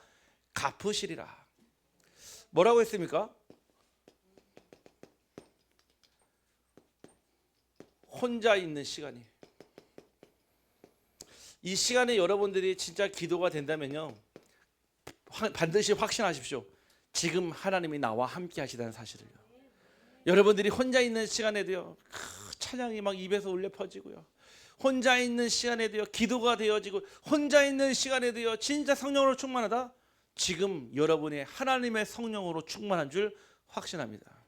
갚으시리라. 뭐라고 했습니까? 혼자 있는 시간이. 이 시간에 여러분들이 진짜 기도가 된다면요, 반드시 확신하십시오. 지금 하나님이 나와 함께 하시다는 사실을요. 여러분들이 혼자 있는 시간에도요, 찬양이 막 입에서 울려 퍼지고요, 혼자 있는 시간에도요, 기도가 되어지고, 혼자 있는 시간에도요, 진짜 성령으로 충만하다. 지금 여러분이 하나님의 성령으로 충만한 줄 확신합니다.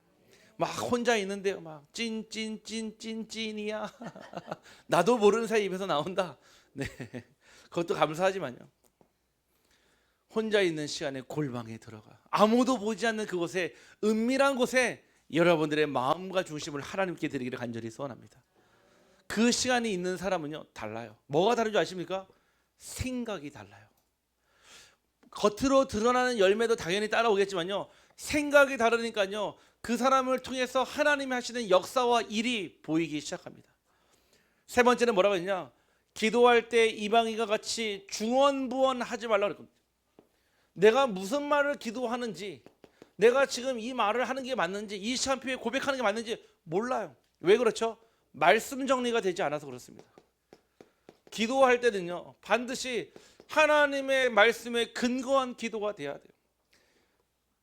막 혼자 있는데요, 막 찐이야. 나도 모르는 사이 입에서 나온다. 네, 그것도 감사하지만요, 혼자 있는 시간에 골방에 들어가 아무도 보지 않는 그곳에, 은밀한 곳에 여러분들의 마음과 중심을 하나님께 드리기를 간절히 소원합니다. 그 시간이 있는 사람은요, 달라요. 뭐가 다른 줄 아십니까? 생각이 달라요. 겉으로 드러나는 열매도 당연히 따라오겠지만요, 생각이 다르니까요, 그 사람을 통해서 하나님이 하시는 역사와 일이 보이기 시작합니다. 세 번째는 뭐라고 했냐? 기도할 때 이방인과 같이 중언부언하지 말라고 그랬거든요. 내가 무슨 말을 기도하는지, 내가 지금 이 말을 하는 게 맞는지, 이 시간표에 고백하는 게 맞는지 몰라요. 왜 그렇죠? 말씀 정리가 되지 않아서 그렇습니다. 기도할 때는요, 반드시 하나님의 말씀에 근거한 기도가 돼야 돼요.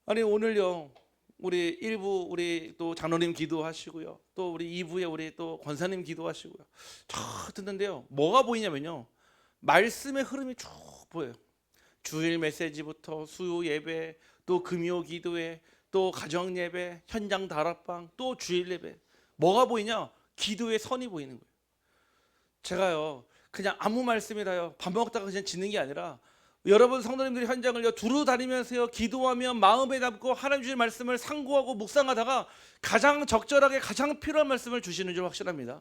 아니 오늘요, 우리 1부 우리 또 장로님 기도하시고요, 또 우리 2부에 우리 또 권사님 기도하시고요, 쭉 듣는데요, 뭐가 보이냐면요, 말씀의 흐름이 쭉 보여요. 주일 메시지부터 수요 예배, 또 금요 기도회, 또 가정 예배, 현장 다락방, 또 주일 예배, 뭐가 보이냐? 기도의 선이 보이는 거예요. 제가요, 그냥 아무 말씀이라요, 밥 먹다가 그냥 짓는 게 아니라, 여러분 성도님들이 현장을요 두루 다니면서요, 기도하며 마음에 담고 하나님 주신 말씀을 상고하고 묵상하다가 가장 적절하게 가장 필요한 말씀을 주시는 줄 확신합니다.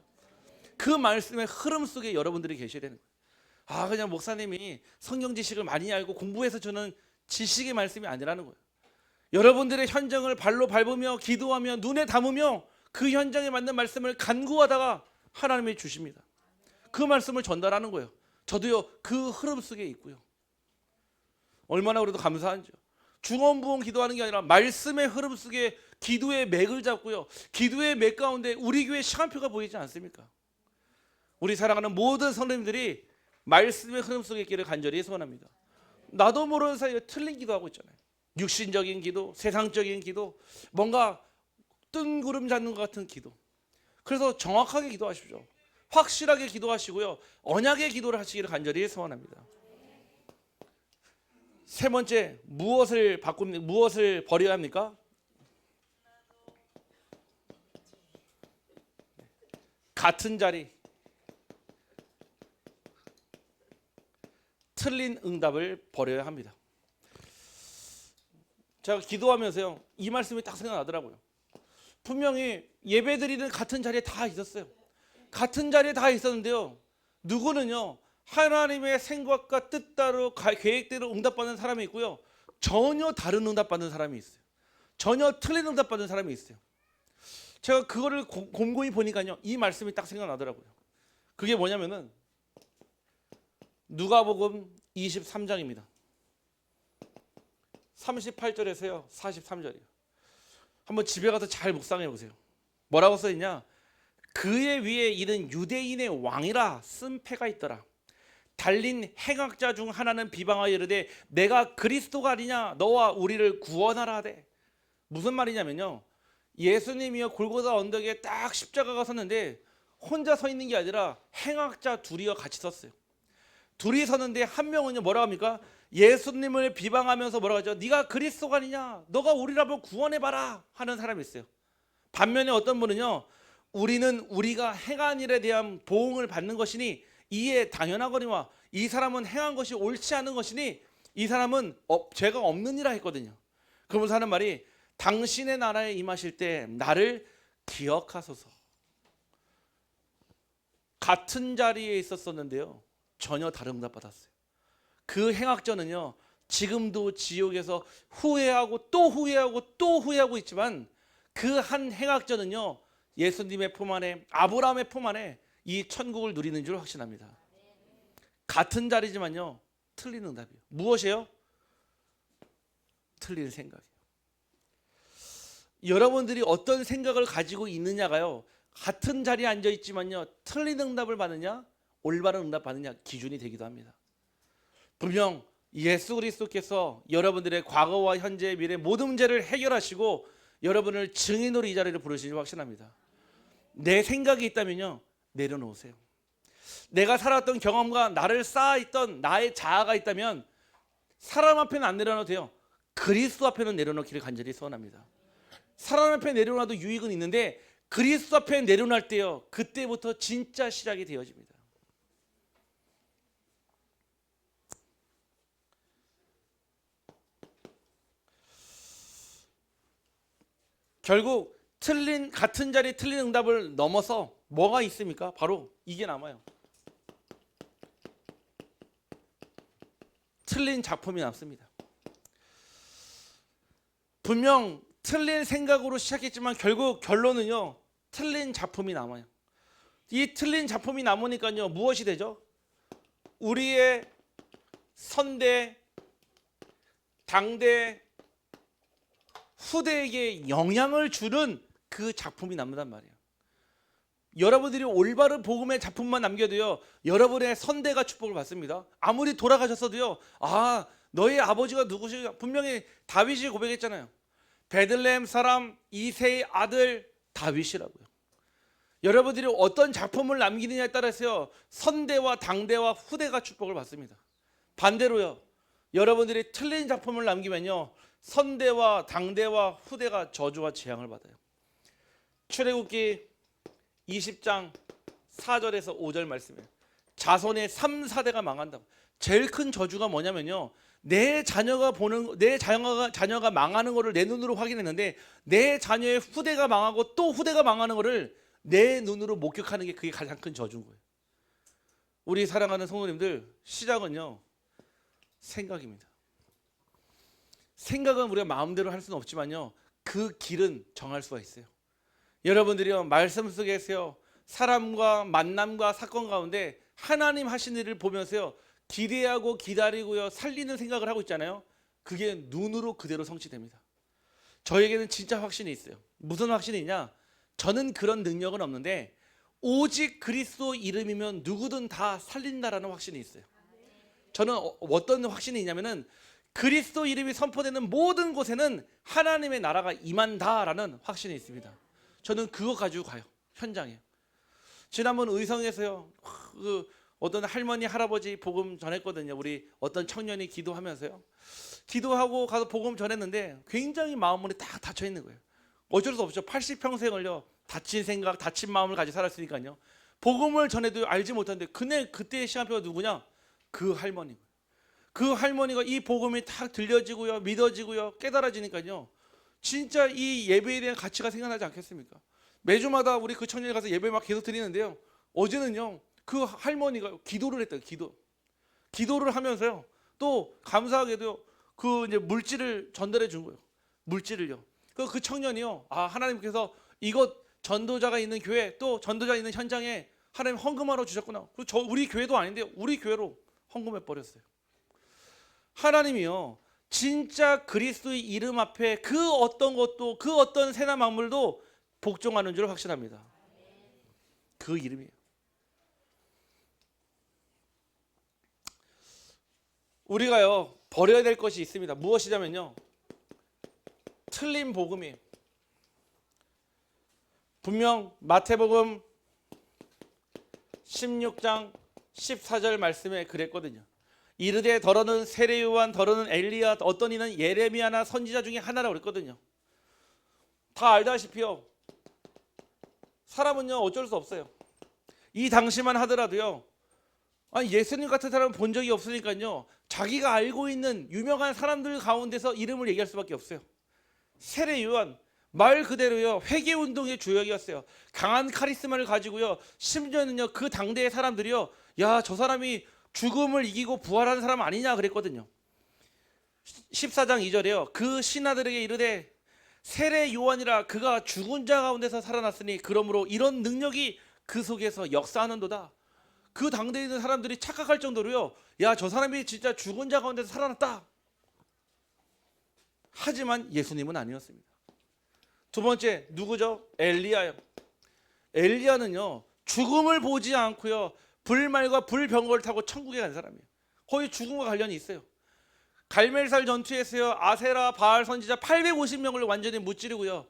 그 말씀의 흐름 속에 여러분들이 계셔야 되는 거예요. 아, 그냥 목사님이 성경 지식을 많이 알고 공부해서 주는 지식의 말씀이 아니라는 거예요. 여러분들의 현장을 발로 밟으며 기도하며 눈에 담으며 그 현장에 맞는 말씀을 간구하다가 하나님이 주십니다. 그 말씀을 전달하는 거예요. 저도요 그 흐름 속에 있고요. 얼마나 그래도 감사한지요. 중언부언 기도하는 게 아니라 말씀의 흐름 속에 기도의 맥을 잡고요, 기도의 맥 가운데 우리 교회 시간표가 보이지 않습니까? 우리 사랑하는 모든 성도님들이 말씀의 흐름 속에 있기를 간절히 소원합니다. 나도 모르는 사이에 틀린 기도하고 있잖아요. 육신적인 기도, 세상적인 기도, 뭔가 뜬구름 잡는 것 같은 기도. 그래서 정확하게 기도하십시오. 확실하게 기도하시고요. 언약의 기도를 하시기를 간절히 소원합니다. 세 번째, 무엇을 버려야 합니까? 같은 자리, 틀린 응답을 버려야 합니다. 제가 기도하면서요, 이 말씀이 딱 생각나더라고요. 분명히 예배드리는 같은 자리에 다 있었어요. 같은 자리에 다 있었는데요, 누구는요 하나님의 생각과 뜻대로 계획대로 응답받는 사람이 있고요, 전혀 다른 응답받는 사람이 있어요. 전혀 틀린 응답받는 사람이 있어요. 제가 그거를 곰곰이 보니까요, 이 말씀이 딱 생각나더라고요. 그게 뭐냐면은 누가복음 23장입니다. 38절에서요 43절이에요. 한번 집에 가서 잘 묵상해 보세요. 뭐라고 써있냐? 그의 위에 이는 유대인의 왕이라 쓴 패가 있더라. 달린 행악자 중 하나는 비방하여 이르되 내가 그리스도가 아니냐, 너와 우리를 구원하라 하되. 무슨 말이냐면요, 예수님이요 골고다 언덕에 딱 십자가가 섰는데 혼자 서 있는 게 아니라 행악자 둘이요 같이 섰어요. 둘이 섰는데 한 명은요 뭐라고 합니까? 예수님을 비방하면서 뭐라고 하죠? 네가 그리스도가 아니냐, 너가 우리를 한번 구원해봐라 하는 사람이 있어요. 반면에 어떤 분은요, 우리는 우리가 행한 일에 대한 보응을 받는 것이니 이에 당연하거니와 이 사람은 행한 것이 옳지 않은 것이니 이 사람은 죄가 없는 이라 했거든요. 그러면서 하는 말이 당신의 나라에 임하실 때 나를 기억하소서. 같은 자리에 있었었는데요, 전혀 다른 응답 받았어요. 그 행악자는요 지금도 지옥에서 후회하고 또 후회하고 또 후회하고 있지만, 그 한 행악자는요 예수님의 품 안에, 아브라함의 품 안에 이 천국을 누리는 줄 확신합니다. 같은 자리지만요 틀린 응답이에요. 무엇이에요? 틀린 생각이에요. 여러분들이 어떤 생각을 가지고 있느냐가요, 같은 자리에 앉아 있지만요 틀린 응답을 받느냐 올바른 응답 받느냐 기준이 되기도 합니다. 분명 예수 그리스도께서 여러분들의 과거와 현재 미래 모든 문제를 해결하시고 여러분을 증인으로 이 자리를 부르시는 줄 확신합니다. 내 생각이 있다면요 내려놓으세요. 내가 살았던 경험과 나를 쌓아있던 나의 자아가 있다면 사람 앞에는 안 내려놔도 돼요. 그리스도 앞에는 내려놓기를 간절히 소원합니다. 사람 앞에 내려놔도 유익은 있는데 그리스도 앞에 내려놓을 때요, 그때부터 진짜 시작이 되어집니다. 결국 같은 자리 틀린 응답을 넘어서 뭐가 있습니까? 바로 이게 남아요. 틀린 작품이 남습니다. 분명 틀린 생각으로 시작했지만 결국 결론은요 틀린 작품이 남아요. 이 틀린 작품이 남으니까요 무엇이 되죠? 우리의 선대, 당대, 후대에게 영향을 주는 그 작품이 남는단 말이에요. 여러분들이 올바른 복음의 작품만 남겨도요 여러분의 선대가 축복을 받습니다. 아무리 돌아가셨어도요, 아 너의 아버지가 누구시냐, 분명히 다윗이 고백했잖아요. 베들레헴 사람 이새의 아들 다윗이라고요. 여러분들이 어떤 작품을 남기느냐에 따라서요 선대와 당대와 후대가 축복을 받습니다. 반대로요, 여러분들이 틀린 작품을 남기면요 선대와 당대와 후대가 저주와 재앙을 받아요. 출애굽기 20장 4절에서 5절 말씀이에요. 자손의 3, 4대가 망한다고. 제일 큰 저주가 뭐냐면요, 내 자녀가 망하는 거를 내 눈으로 확인했는데 내 자녀의 후대가 망하고 또 후대가 망하는 거를 내 눈으로 목격하는 게 그게 가장 큰 저주인 거예요. 우리 사랑하는 성도님들, 시작은요 생각입니다. 생각은 우리가 마음대로 할 수는 없지만요 그 길은 정할 수가 있어요. 여러분들이요 말씀 속에서요 사람과 만남과 사건 가운데 하나님 하신 일을 보면서요 기대하고 기다리고요 살리는 생각을 하고 있잖아요. 그게 눈으로 그대로 성취됩니다. 저에게는 진짜 확신이 있어요. 무슨 확신이 있냐? 저는 그런 능력은 없는데 오직 그리스도 이름이면 누구든 다 살린다라는 확신이 있어요. 저는 어떤 확신이 있냐면은 그리스도 이름이 선포되는 모든 곳에는 하나님의 나라가 임한다라는 확신이 있습니다. 저는 그거 가지고 가요. 현장에. 지난번 의성에서요, 어떤 할머니 할아버지 복음 전했거든요. 우리 어떤 청년이 기도하면서요, 기도하고 가서 복음 전했는데 굉장히 마음문이 딱 닫혀 있는 거예요. 어쩔 수 없죠. 80평생을요 닫힌 생각, 닫힌 마음을 가지고 살았으니까요. 복음을 전해도 알지 못하는데 그때의 시간표가 누구냐? 그 할머니. 그 할머니가 이 복음이 딱 들려지고요, 믿어지고요, 깨달아지니까요, 진짜 이 예배에 대한 가치가 생겨나지 않겠습니까? 매주마다 우리 그 청년이 가서 예배 막 계속 드리는데요, 어제는요 그 할머니가 기도를 했대요. 기도를 하면서요, 또 감사하게도요 그 이제 물질을 전달해 준 거예요. 물질을요. 그 청년이요, 아, 하나님께서 이것 전도자가 있는 교회, 또 전도자 있는 현장에 하나님 헌금하러 주셨구나. 그리고 우리 교회도 아닌데요, 우리 교회로 헌금해 버렸어요. 하나님이요, 진짜 그리스도의 이름 앞에 그 어떤 것도, 그 어떤 새나 만물도 복종하는 줄 확신합니다. 그 이름이에요. 우리가요 버려야 될 것이 있습니다. 무엇이냐면요, 틀린 복음이에요. 분명 마태복음 16장 14절 말씀에 그랬거든요. 이르되 더러는 세례 요한, 더러는 엘리야, 어떤 이는 예레미야나 선지자 중에 하나라고 그랬거든요. 다 알다시피요, 사람은요 어쩔 수 없어요. 이 당시만 하더라도요, 아니, 예수님 같은 사람은 본 적이 없으니까요, 자기가 알고 있는 유명한 사람들 가운데서 이름을 얘기할 수밖에 없어요. 세례 요한, 말 그대로요 회개운동의 주역이었어요. 강한 카리스마를 가지고요, 심지어는요 그 당대의 사람들이요, 야, 저 사람이 죽음을 이기고 부활하는 사람 아니냐 그랬거든요. 14장 2절에요 그 신하들에게 이르되 세례 요한이라 그가 죽은 자 가운데서 살아났으니 그러므로 이런 능력이 그 속에서 역사하는도다. 그 당대에 있는 사람들이 착각할 정도로요, 야, 저 사람이 진짜 죽은 자 가운데서 살아났다. 하지만 예수님은 아니었습니다. 두 번째 누구죠? 엘리야요. 엘리야는요 죽음을 보지 않고요 불말과 불병거를 타고 천국에 간 사람이에요. 거의 죽음과 관련이 있어요. 갈멜살 전투에서요 아세라 바알 선지자 850명을 완전히 무찌르고요,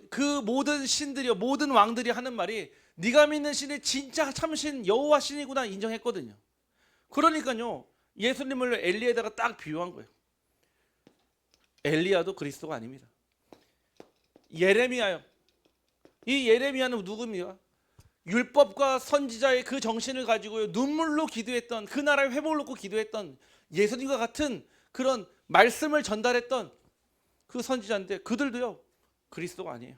그 모든 신들이요, 모든 왕들이 하는 말이 네가 믿는 신이 진짜 참신 여호와 신이구나 인정했거든요. 그러니까요 예수님을 엘리야에다가 딱 비유한 거예요. 엘리야도 그리스도가 아닙니다. 예레미야요. 이 예레미야는 누굽니까? 율법과 선지자의 그 정신을 가지고요 눈물로 기도했던, 그 나라의 회복을 놓고 기도했던, 예수님과 같은 그런 말씀을 전달했던 그 선지자인데, 그들도요 그리스도가 아니에요.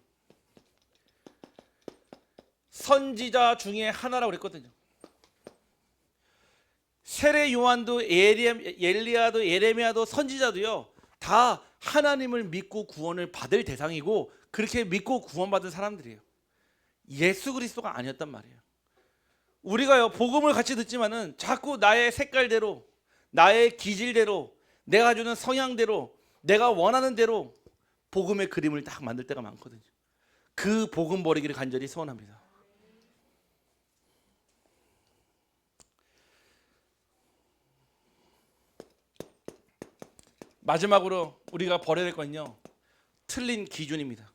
선지자 중에 하나라고 그랬거든요. 세례 요한도 엘리야도 예레미야도 선지자도요 다 하나님을 믿고 구원을 받을 대상이고, 그렇게 믿고 구원받은 사람들이에요. 예수 그리스도가 아니었단 말이에요. 우리가요 복음을 같이 듣지만은 자꾸 나의 색깔대로, 나의 기질대로, 내가 주는 성향대로, 내가 원하는 대로 복음의 그림을 딱 만들 때가 많거든요. 그 복음 버리기를 간절히 소원합니다. 마지막으로 우리가 버려야 될 건요 틀린 기준입니다.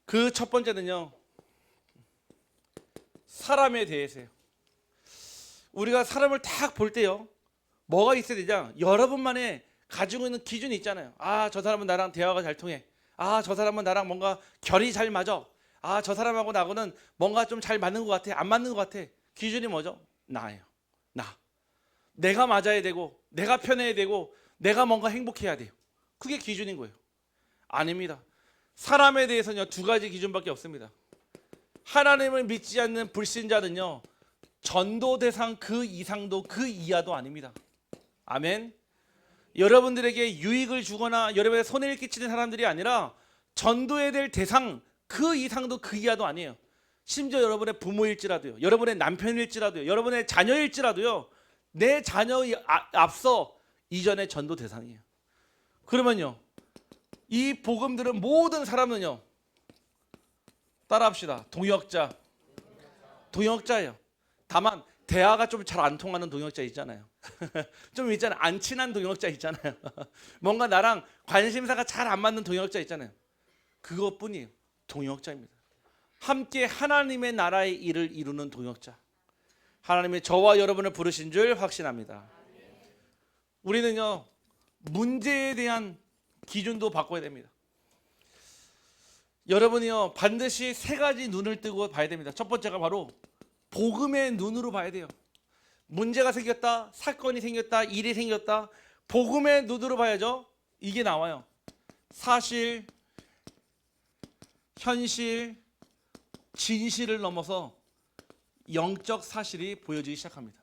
그 첫 번째는요 사람에 대해서요. 우리가 사람을 딱 볼 때요 뭐가 있어야 되냐, 여러분만의 가지고 있는 기준이 있잖아요. 아, 저 사람은 나랑 대화가 잘 통해. 아, 저 사람은 나랑 뭔가 결이 잘 맞아. 아, 저 사람하고 나하고는 뭔가 좀 잘 맞는 것 같아, 안 맞는 것 같아. 기준이 뭐죠? 나예요. 내가 맞아야 되고, 내가 편해야 되고, 내가 뭔가 행복해야 돼요. 그게 기준인 거예요. 아닙니다. 사람에 대해서는요 두 가지 기준밖에 없습니다. 하나님을 믿지 않는 불신자는요 전도 대상 그 이상도 그 이하도 아닙니다. 아멘. 여러분들에게 유익을 주거나 여러분의 손해를 끼치는 사람들이 아니라 전도해야 될 대상 그 이상도 그 이하도 아니에요. 심지어 여러분의 부모일지라도요, 여러분의 남편일지라도요, 여러분의 자녀일지라도요, 내 자녀에 앞서 이전의 전도 대상이에요. 그러면요 이 복음들은 모든 사람은요 따라합시다. 동역자예요. 다만 대화가 좀 잘 안 통하는 동역자 있잖아요. 좀 있잖아요. 안 친한 동역자 있잖아요. 뭔가 나랑 관심사가 잘 안 맞는 동역자 있잖아요. 그것뿐이에요. 동역자입니다. 함께 하나님의 나라의 일을 이루는 동역자. 하나님이 저와 여러분을 부르신 줄 확신합니다. 우리는요, 문제에 대한 기준도 바꿔야 됩니다. 여러분이요, 반드시 세 가지 눈을 뜨고 봐야 됩니다. 첫 번째가 바로 복음의 눈으로 봐야 돼요. 문제가 생겼다, 사건이 생겼다, 일이 생겼다, 복음의 눈으로 봐야죠. 이게 나와요. 사실, 현실, 진실을 넘어서 영적 사실이 보여지기 시작합니다.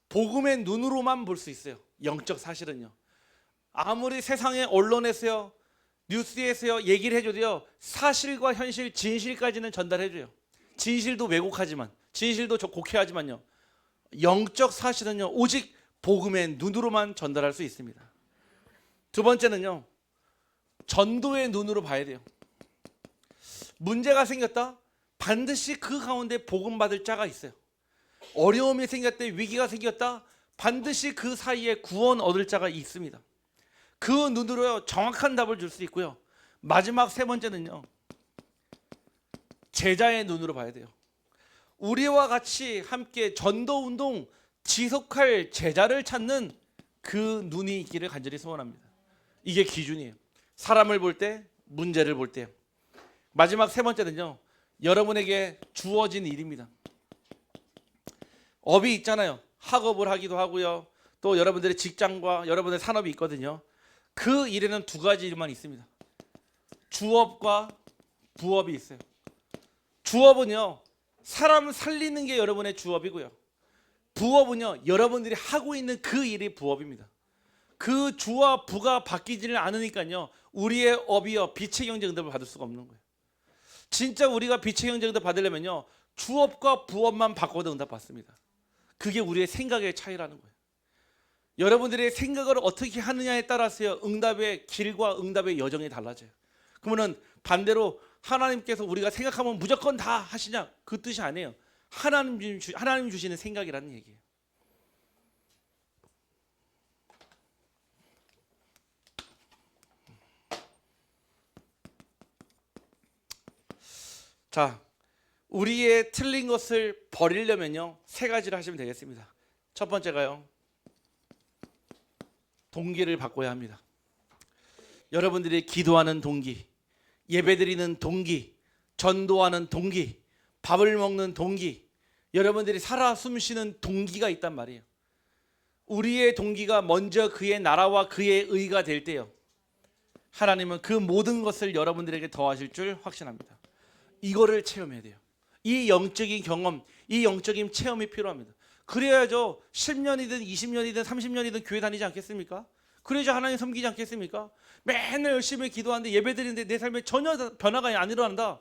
복음의 눈으로만 볼 수 있어요. 영적 사실은요. 아무리 세상의 언론에서요, 뉴스에서요 얘기를 해줘도요, 사실과 현실, 진실까지는 전달해줘요. 진실도 왜곡하지만, 진실도 곡해하지만요, 영적 사실은요 오직 복음의 눈으로만 전달할 수 있습니다. 두 번째는요, 전도의 눈으로 봐야 돼요. 문제가 생겼다, 반드시 그 가운데 복음 받을 자가 있어요. 어려움이 생겼다, 위기가 생겼다, 반드시 그 사이에 구원 얻을 자가 있습니다. 그 눈으로 정확한 답을 줄 수 있고요. 마지막 세 번째는요, 제자의 눈으로 봐야 돼요. 우리와 같이 함께 전도 운동 지속할 제자를 찾는 그 눈이 있기를 간절히 소원합니다. 이게 기준이에요. 사람을 볼 때, 문제를 볼 때. 마지막 세 번째는요, 여러분에게 주어진 일입니다. 업이 있잖아요. 학업을 하기도 하고요. 또 여러분들의 직장과 여러분의 산업이 있거든요. 그 일에는 두 가지 일만 있습니다. 주업과 부업이 있어요. 주업은요, 사람 살리는 게 여러분의 주업이고요. 부업은요, 여러분들이 하고 있는 그 일이 부업입니다. 그 주와 부가 바뀌지를 않으니까요, 우리의 업이요, 빛의 경제응답을 받을 수가 없는 거예요. 진짜 우리가 빛의 경제응답 받으려면요, 주업과 부업만 바꿔도 응답 받습니다. 그게 우리의 생각의 차이라는 거예요. 여러분들의 생각을 어떻게 하느냐에 따라서요, 응답의 길과 응답의 여정이 달라져요. 그러면은 반대로 하나님께서 우리가 생각하면 무조건 다 하시냐, 그 뜻이 아니에요. 하나님 주시는 생각이라는 얘기예요. 자, 우리의 틀린 것을 버리려면요, 세 가지를 하시면 되겠습니다. 첫 번째가요, 동기를 바꿔야 합니다. 여러분들이 기도하는 동기, 예배드리는 동기, 전도하는 동기, 밥을 먹는 동기, 여러분들이 살아 숨쉬는 동기가 있단 말이에요. 우리의 동기가 먼저 그의 나라와 그의 의가 될 때요, 하나님은 그 모든 것을 여러분들에게 더하실 줄 확신합니다. 이거를 체험해야 돼요. 이 영적인 경험, 이 영적인 체험이 필요합니다. 그래야죠 10년이든 20년이든 30년이든 교회 다니지 않겠습니까? 그래야죠 하나님 섬기지 않겠습니까? 맨날 열심히 기도하는데 예배드리는데 내 삶에 전혀 변화가 안 일어난다.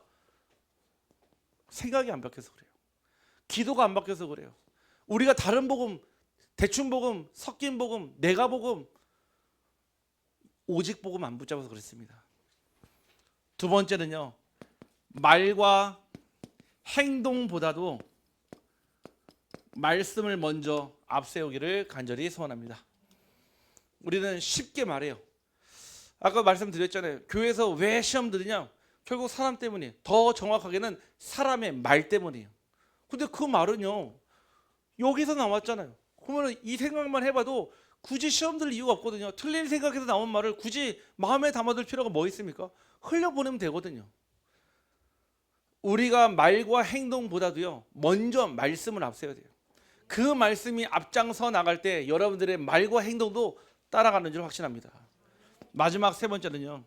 생각이 안 바뀌어서 그래요. 기도가 안 바뀌어서 그래요. 우리가 다른 복음, 대충 복음, 섞인 복음, 내가 복음, 오직 복음 안 붙잡아서 그렇습니다. 두 번째는요, 말과 행동보다도 말씀을 먼저 앞세우기를 간절히 소원합니다. 우리는 쉽게 말해요. 아까 말씀드렸잖아요. 교회에서 왜 시험 들으냐? 결국 사람 때문이에요. 더 정확하게는 사람의 말 때문이에요. 근데 그 말은요, 여기서 나왔잖아요. 그러면 이 생각만 해봐도 굳이 시험 들 이유가 없거든요. 틀린 생각에서 나온 말을 굳이 마음에 담아둘 필요가 뭐 있습니까? 흘려보내면 되거든요. 우리가 말과 행동보다도요, 먼저 말씀을 앞세워야 돼요. 그 말씀이 앞장서 나갈 때 여러분들의 말과 행동도 따라가는 줄 확신합니다. 마지막 세 번째는요,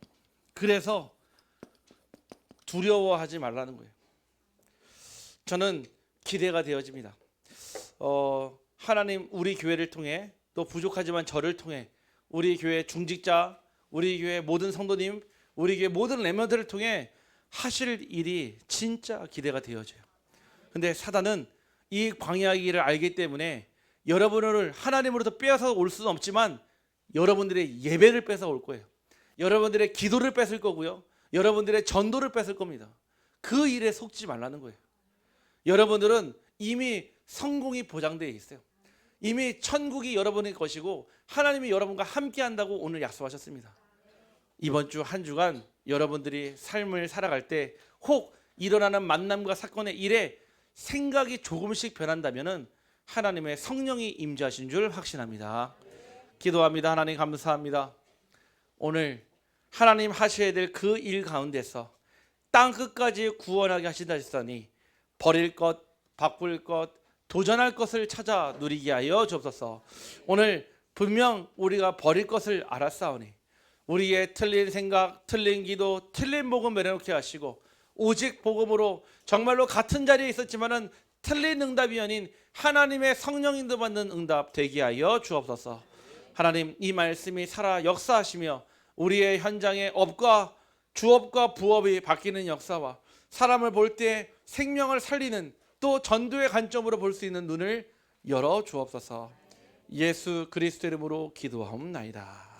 그래서 두려워하지 말라는 거예요. 저는 기대가 되어집니다. 하나님 우리 교회를 통해, 또 부족하지만 저를 통해, 우리 교회 중직자, 우리 교회 모든 성도님, 우리 교회 모든 렘넌트를 통해 하실 일이 진짜 기대가 되어져요. 근데 사단은 이 광야의 길을 알기 때문에 여러분을 하나님으로부터 빼앗아 올 수는 없지만 여러분들의 예배를 뺏어 올 거예요. 여러분들의 기도를 뺏을 거고요, 여러분들의 전도를 뺏을 겁니다. 그 일에 속지 말라는 거예요. 여러분들은 이미 성공이 보장되어 있어요. 이미 천국이 여러분의 것이고 하나님이 여러분과 함께 한다고 오늘 약속하셨습니다. 이번 주 한 주간 여러분들이 삶을 살아갈 때 혹 일어나는 만남과 사건의 일에 생각이 조금씩 변한다면은 하나님의 성령이 임재하신 줄 확신합니다. 기도합니다. 하나님 감사합니다. 오늘 하나님 하셔야 될 그 일 가운데서 땅 끝까지 구원하게 하신다 했으니 버릴 것, 바꿀 것, 도전할 것을 찾아 누리게 하여 주옵소서. 오늘 분명 우리가 버릴 것을 알았사오니 우리의 틀린 생각, 틀린 기도, 틀린 복음 내려놓게 하시고 오직 복음으로 정말로 같은 자리에 있었지만은 틀린 응답이 아닌 하나님의 성령 인도 받는 응답 되게 하여 주옵소서. 하나님 이 말씀이 살아 역사하시며 우리의 현장의 업과 주업과 부업이 바뀌는 역사와 사람을 볼 때 생명을 살리는 또 전도의 관점으로 볼 수 있는 눈을 열어 주옵소서. 예수 그리스도 이름으로 기도하옵나이다.